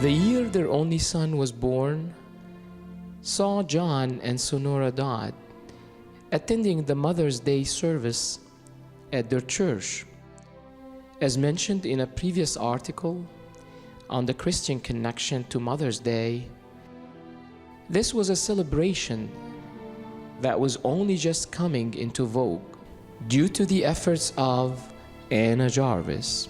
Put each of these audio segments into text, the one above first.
The year their only son was born saw John and Sonora Dodd attending the Mother's Day service at their church. As mentioned in a previous article on the Christian connection to Mother's Day, this was a celebration that was only just coming into vogue due to the efforts of Anna Jarvis.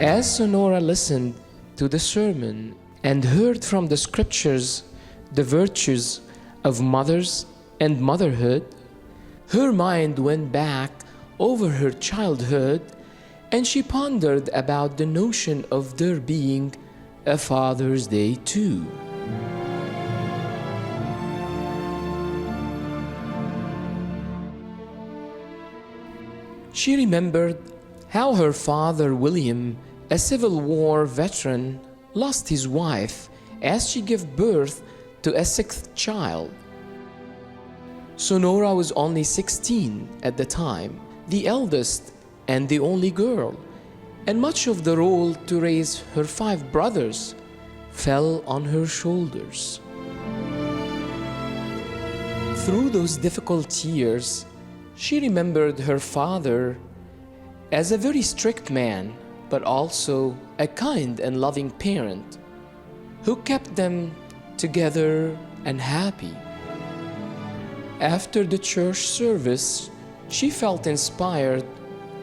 As Sonora listened to the sermon and heard from the scriptures the virtues of mothers and motherhood, her mind went back over her childhood and she pondered about the notion of there being a Father's Day too. She remembered how her father William, a Civil War veteran, lost his wife as she gave birth to a sixth child. Sonora was only 16 at the time, the eldest and the only girl, and much of the role to raise her 5 brothers fell on her shoulders. Through those difficult years, she remembered her father as a very strict man, but also a kind and loving parent who kept them together and happy. After the church service, she felt inspired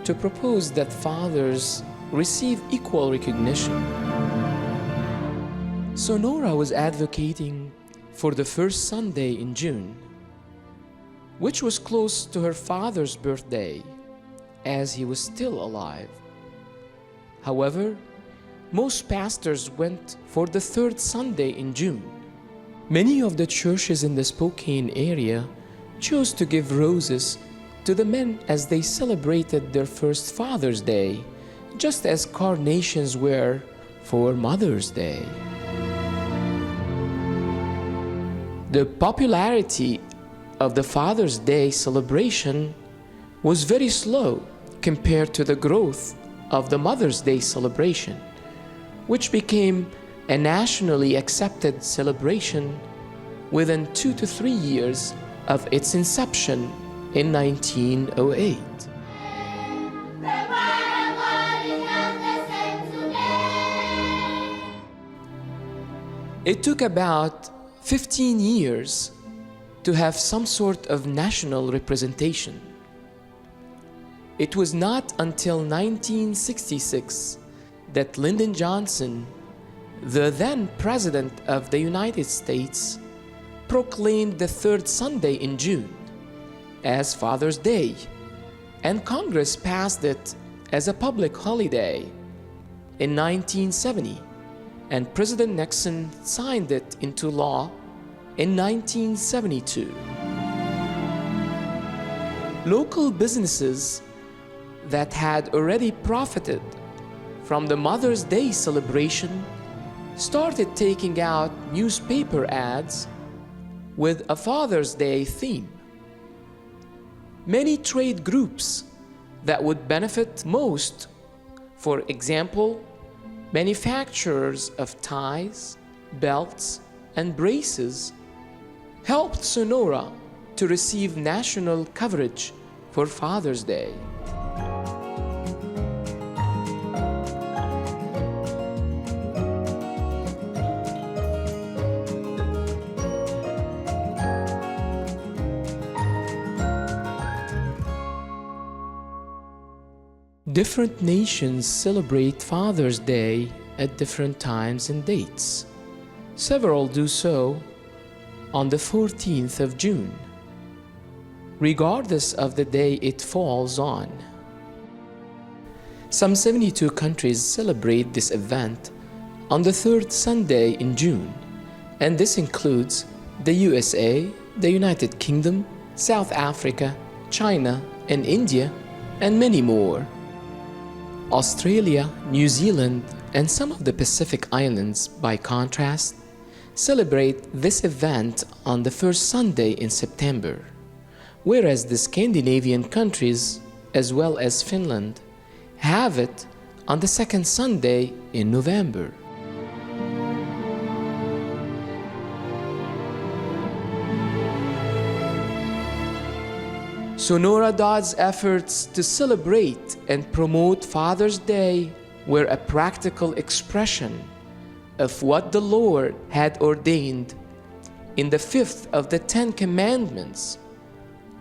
to propose that fathers receive equal recognition. Sonora was advocating for the first Sunday in June, which was close to her father's birthday, as he was still alive. However, most pastors went for the third Sunday in June. Many of the churches in the Spokane area chose to give roses to the men as they celebrated their first Father's Day, just as carnations were for Mother's Day. The popularity of the Father's Day celebration was very slow compared to the growth of the Mother's Day celebration, which became a nationally accepted celebration within 2 to 3 years of its inception in 1908. It took about 15 years to have some sort of national representation. It was not until 1966 that Lyndon Johnson, the then President of the United States, proclaimed the third Sunday in June as Father's Day, and Congress passed it as a public holiday in 1970, and President Nixon signed it into law in 1972. Local businesses that had already profited from the Mother's Day celebration started taking out newspaper ads with a Father's Day theme. Many trade groups that would benefit most, for example, manufacturers of ties, belts, and braces, helped Sonora to receive national coverage for Father's Day. Different nations celebrate Father's Day at different times and dates. Several do so on the 14th of June, regardless of the day it falls on. Some 72 countries celebrate this event on the third Sunday in June, and this includes the USA, the United Kingdom, South Africa, China, and India, and many more. Australia, New Zealand, and some of the Pacific Islands, by contrast, celebrate this event on the first Sunday in September, whereas the Scandinavian countries, as well as Finland, have it on the second Sunday in November. So Nora Dodd's efforts to celebrate and promote Father's Day were a practical expression of what the Lord had ordained in the fifth of the 10 Commandments: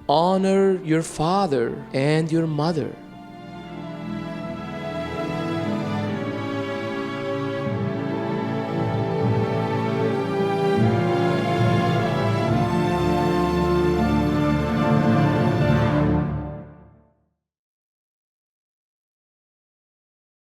honor your father and your mother.